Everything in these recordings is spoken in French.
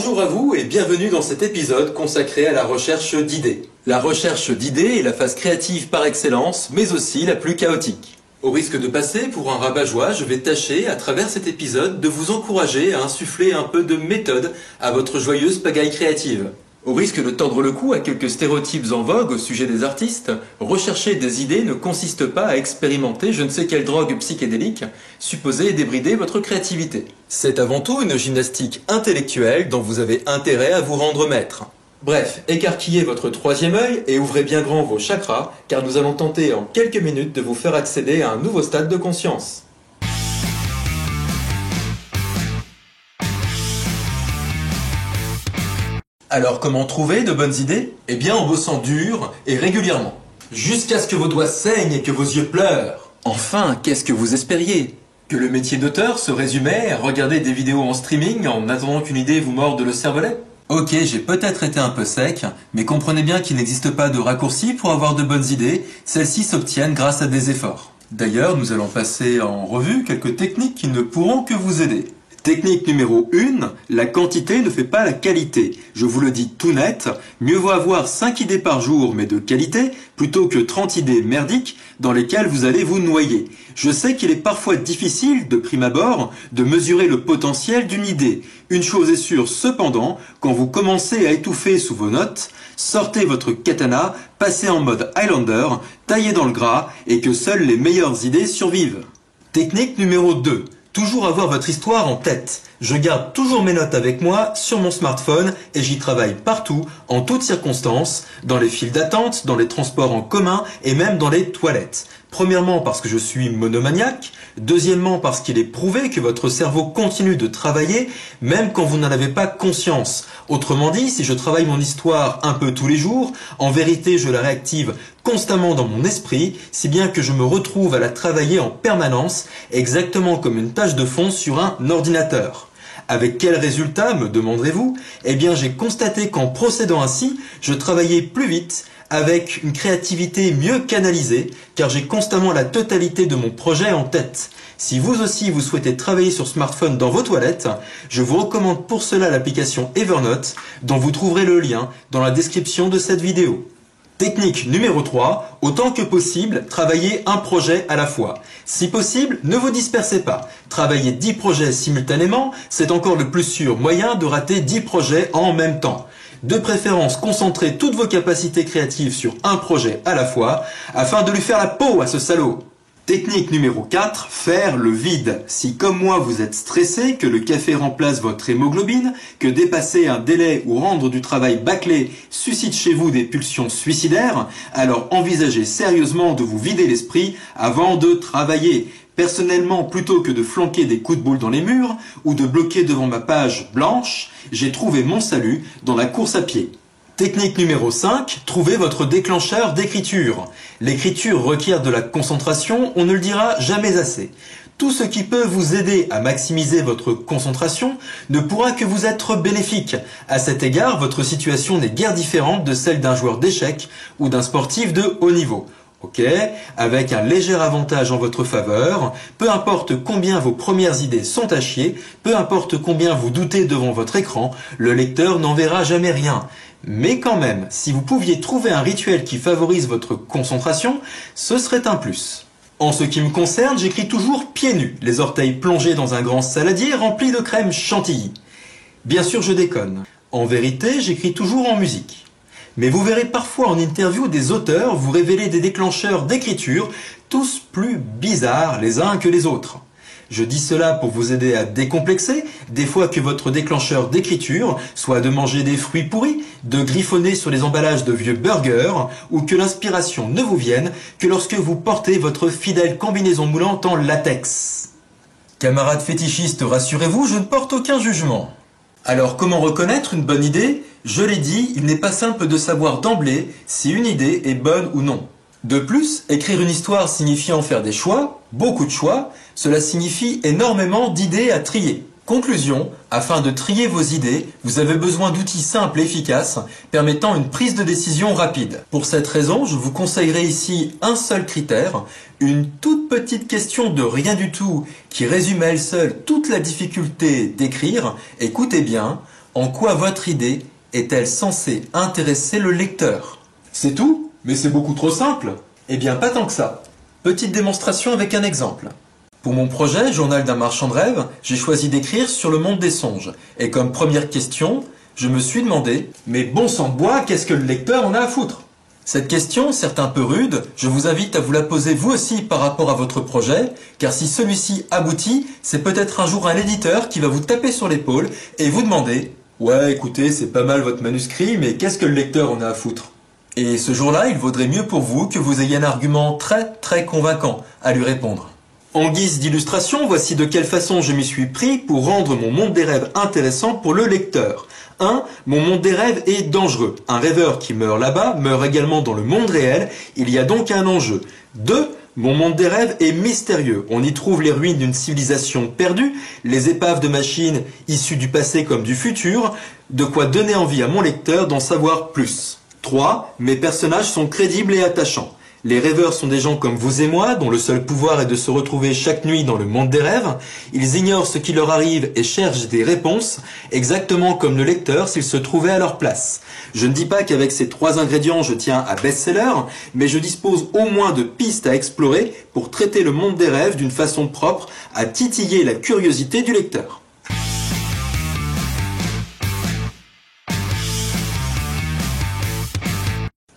Bonjour à vous et bienvenue dans cet épisode consacré à la recherche d'idées. La recherche d'idées est la phase créative par excellence, mais aussi la plus chaotique. Au risque de passer pour un rabat-joie, je vais tâcher, à travers cet épisode, de vous encourager à insuffler un peu de méthode à votre joyeuse pagaille créative. Au risque de tordre le cou à quelques stéréotypes en vogue au sujet des artistes, rechercher des idées ne consiste pas à expérimenter je ne sais quelle drogue psychédélique supposée débrider votre créativité. C'est avant tout une gymnastique intellectuelle dont vous avez intérêt à vous rendre maître. Bref, écarquillez votre troisième œil et ouvrez bien grand vos chakras, car nous allons tenter en quelques minutes de vous faire accéder à un nouveau stade de conscience. Alors comment trouver de bonnes idées? Eh bien en bossant dur et régulièrement. Jusqu'à ce que vos doigts saignent et que vos yeux pleurent. Enfin, qu'est-ce que vous espériez? Que le métier d'auteur se résumait à regarder des vidéos en streaming en attendant qu'une idée vous morde le cervelet? Ok, j'ai peut-être été un peu sec, mais comprenez bien qu'il n'existe pas de raccourci pour avoir de bonnes idées, celles-ci s'obtiennent grâce à des efforts. D'ailleurs, nous allons passer en revue quelques techniques qui ne pourront que vous aider. Technique numéro 1, la quantité ne fait pas la qualité. Je vous le dis tout net, mieux vaut avoir 5 idées par jour mais de qualité, plutôt que 30 idées merdiques dans lesquelles vous allez vous noyer. Je sais qu'il est parfois difficile, de prime abord, de mesurer le potentiel d'une idée. Une chose est sûre cependant, quand vous commencez à étouffer sous vos notes, sortez votre katana, passez en mode Highlander, taillez dans le gras et que seules les meilleures idées survivent. Technique numéro 2. Toujours avoir votre histoire en tête. Je garde toujours mes notes avec moi sur mon smartphone et j'y travaille partout, en toutes circonstances, dans les files d'attente, dans les transports en commun et même dans les toilettes. Premièrement parce que je suis monomaniaque, deuxièmement parce qu'il est prouvé que votre cerveau continue de travailler même quand vous n'en avez pas conscience. Autrement dit, si je travaille mon histoire un peu tous les jours, en vérité je la réactive constamment dans mon esprit, si bien que je me retrouve à la travailler en permanence, exactement comme une tâche de fond sur un ordinateur. Avec quel résultat, me demanderez-vous? Eh bien, j'ai constaté qu'en procédant ainsi, je travaillais plus vite, avec une créativité mieux canalisée, car j'ai constamment la totalité de mon projet en tête. Si vous aussi vous souhaitez travailler sur smartphone dans vos toilettes, je vous recommande pour cela l'application Evernote, dont vous trouverez le lien dans la description de cette vidéo. Technique numéro 3, autant que possible, travaillez un projet à la fois. Si possible, ne vous dispersez pas. Travailler 10 projets simultanément, c'est encore le plus sûr moyen de rater 10 projets en même temps. De préférence, concentrez toutes vos capacités créatives sur un projet à la fois, afin de lui faire la peau à ce salaud. Technique numéro 4, faire le vide. Si comme moi vous êtes stressé, que le café remplace votre hémoglobine, que dépasser un délai ou rendre du travail bâclé suscite chez vous des pulsions suicidaires, alors envisagez sérieusement de vous vider l'esprit avant de travailler. Personnellement, plutôt que de flanquer des coups de boule dans les murs ou de bloquer devant ma page blanche, j'ai trouvé mon salut dans la course à pied. Technique numéro 5, trouvez votre déclencheur d'écriture. L'écriture requiert de la concentration, on ne le dira jamais assez. Tout ce qui peut vous aider à maximiser votre concentration ne pourra que vous être bénéfique. À cet égard, votre situation n'est guère différente de celle d'un joueur d'échecs ou d'un sportif de haut niveau. Ok, avec un léger avantage en votre faveur, peu importe combien vos premières idées sont à chier, peu importe combien vous doutez devant votre écran, le lecteur n'en verra jamais rien. Mais quand même, si vous pouviez trouver un rituel qui favorise votre concentration, ce serait un plus. En ce qui me concerne, j'écris toujours pieds nus, les orteils plongés dans un grand saladier rempli de crème chantilly. Bien sûr, je déconne. En vérité, j'écris toujours en musique. Mais vous verrez parfois en interview des auteurs vous révéler des déclencheurs d'écriture, tous plus bizarres les uns que les autres. Je dis cela pour vous aider à décomplexer, des fois que votre déclencheur d'écriture soit de manger des fruits pourris, de griffonner sur les emballages de vieux burgers, ou que l'inspiration ne vous vienne que lorsque vous portez votre fidèle combinaison moulante en latex. Camarades fétichistes, rassurez-vous, je ne porte aucun jugement. Alors comment reconnaître une bonne idée? Je l'ai dit, il n'est pas simple de savoir d'emblée si une idée est bonne ou non. De plus, écrire une histoire signifiant faire des choix, beaucoup de choix, cela signifie énormément d'idées à trier. Conclusion, afin de trier vos idées, vous avez besoin d'outils simples et efficaces permettant une prise de décision rapide. Pour cette raison, je vous conseillerais ici un seul critère, une toute petite question de rien du tout qui résume à elle seule toute la difficulté d'écrire. Écoutez bien, En quoi votre idée est-elle censée intéresser le lecteur? C'est tout? Mais c'est beaucoup trop simple. Eh bien, pas tant que ça. Petite démonstration avec un exemple. Pour mon projet, Journal d'un marchand de rêve, j'ai choisi d'écrire sur le monde des songes. Et comme première question, je me suis demandé, mais bon sang de bois, qu'est-ce que le lecteur en a à foutre? Cette question, certes un peu rude, je vous invite à vous la poser vous aussi par rapport à votre projet, car si celui-ci aboutit, c'est peut-être un jour un éditeur qui va vous taper sur l'épaule et vous demander « Ouais, écoutez, c'est pas mal votre manuscrit, mais qu'est-ce que le lecteur en a à foutre ?» Et ce jour-là, il vaudrait mieux pour vous que vous ayez un argument très convaincant à lui répondre. En guise d'illustration, voici de quelle façon je m'y suis pris pour rendre mon monde des rêves intéressant pour le lecteur. 1. Mon monde des rêves est dangereux. Un rêveur qui meurt là-bas meurt également dans le monde réel. Il y a donc un enjeu. 2. Mon monde des rêves est mystérieux. On y trouve les ruines d'une civilisation perdue, les épaves de machines issues du passé comme du futur, de quoi donner envie à mon lecteur d'en savoir plus. 3. Mes personnages sont crédibles et attachants. Les rêveurs sont des gens comme vous et moi, dont le seul pouvoir est de se retrouver chaque nuit dans le monde des rêves. Ils ignorent ce qui leur arrive et cherchent des réponses, exactement comme le lecteur s'il se trouvait à leur place. Je ne dis pas qu'avec ces 3 ingrédients je tiens à best-seller, mais je dispose au moins de pistes à explorer pour traiter le monde des rêves d'une façon propre à titiller la curiosité du lecteur.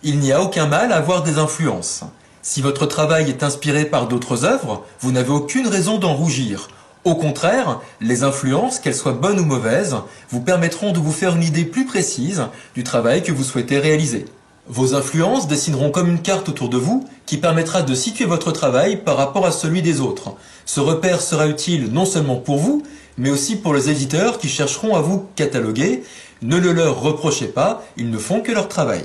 Il n'y a aucun mal à avoir des influences. Si votre travail est inspiré par d'autres œuvres, vous n'avez aucune raison d'en rougir. Au contraire, les influences, qu'elles soient bonnes ou mauvaises, vous permettront de vous faire une idée plus précise du travail que vous souhaitez réaliser. Vos influences dessineront comme une carte autour de vous qui permettra de situer votre travail par rapport à celui des autres. Ce repère sera utile non seulement pour vous, mais aussi pour les éditeurs qui chercheront à vous cataloguer. Ne le leur reprochez pas, ils ne font que leur travail.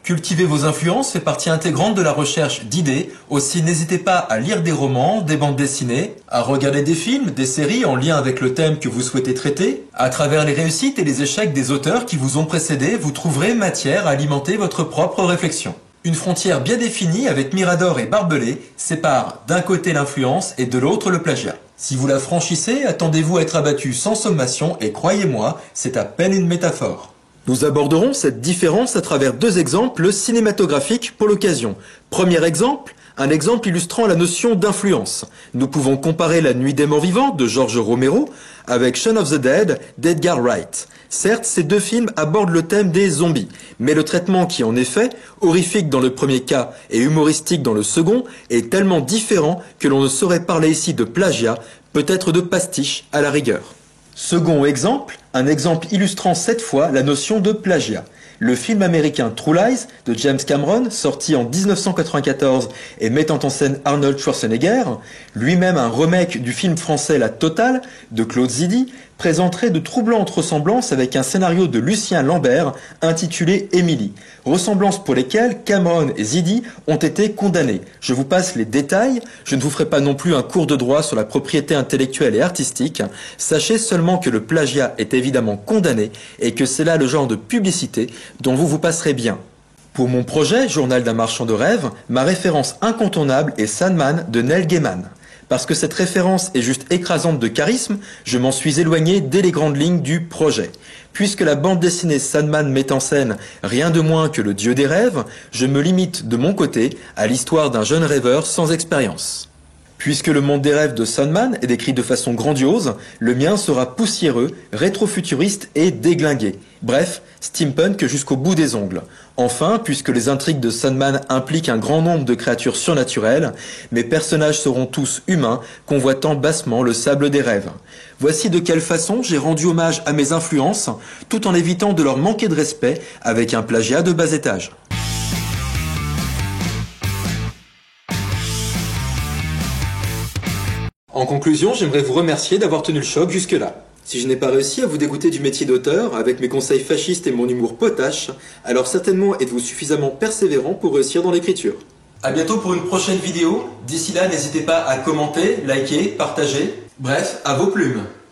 Cultiver vos influences fait partie intégrante de la recherche d'idées. Aussi, n'hésitez pas à lire des romans, des bandes dessinées, à regarder des films, des séries en lien avec le thème que vous souhaitez traiter. À travers les réussites et les échecs des auteurs qui vous ont précédé, vous trouverez matière à alimenter votre propre réflexion. Une frontière bien définie avec Mirador et Barbelé sépare d'un côté l'influence et de l'autre le plagiat. Si vous la franchissez, attendez-vous à être abattu sans sommation et croyez-moi, c'est à peine une métaphore. Nous aborderons cette différence à travers 2 exemples cinématographiques pour l'occasion. Premier exemple, un exemple illustrant la notion d'influence. Nous pouvons comparer La Nuit des Morts Vivants de George Romero avec Shaun of the Dead d'Edgar Wright. Certes, ces 2 films abordent le thème des zombies, mais le traitement qui en est fait, horrifique dans le premier cas et humoristique dans le second, est tellement différent que l'on ne saurait parler ici de plagiat, peut-être de pastiche à la rigueur. Second exemple, un exemple illustrant cette fois la notion de plagiat. Le film américain True Lies de James Cameron, sorti en 1994 et mettant en scène Arnold Schwarzenegger, lui-même un remake du film français La Totale de Claude Zidi, présenterait de troublantes ressemblances avec un scénario de Lucien Lambert intitulé Émilie, ressemblances pour lesquelles Cameron et Zidi ont été condamnés. Je vous passe les détails, je ne vous ferai pas non plus un cours de droit sur la propriété intellectuelle et artistique, sachez seulement que le plagiat est évidemment condamné et que c'est là le genre de publicité dont vous vous passerez bien. Pour mon projet, Journal d'un marchand de rêve, ma référence incontournable est Sandman de Neil Gaiman. Parce que cette référence est juste écrasante de charisme, je m'en suis éloigné dès les grandes lignes du projet. Puisque la bande dessinée Sandman met en scène rien de moins que le dieu des rêves, je me limite de mon côté à l'histoire d'un jeune rêveur sans expérience. Puisque le monde des rêves de Sandman est décrit de façon grandiose, le mien sera poussiéreux, rétro-futuriste et déglingué. Bref, steampunk jusqu'au bout des ongles. Enfin, puisque les intrigues de Sandman impliquent un grand nombre de créatures surnaturelles, mes personnages seront tous humains, convoitant bassement le sable des rêves. Voici de quelle façon j'ai rendu hommage à mes influences, tout en évitant de leur manquer de respect avec un plagiat de bas étage. En conclusion, j'aimerais vous remercier d'avoir tenu le choc jusque-là. Si je n'ai pas réussi à vous dégoûter du métier d'auteur avec mes conseils fascistes et mon humour potache, alors certainement êtes-vous suffisamment persévérant pour réussir dans l'écriture. A bientôt pour une prochaine vidéo. D'ici là, n'hésitez pas à commenter, liker, partager. Bref, à vos plumes.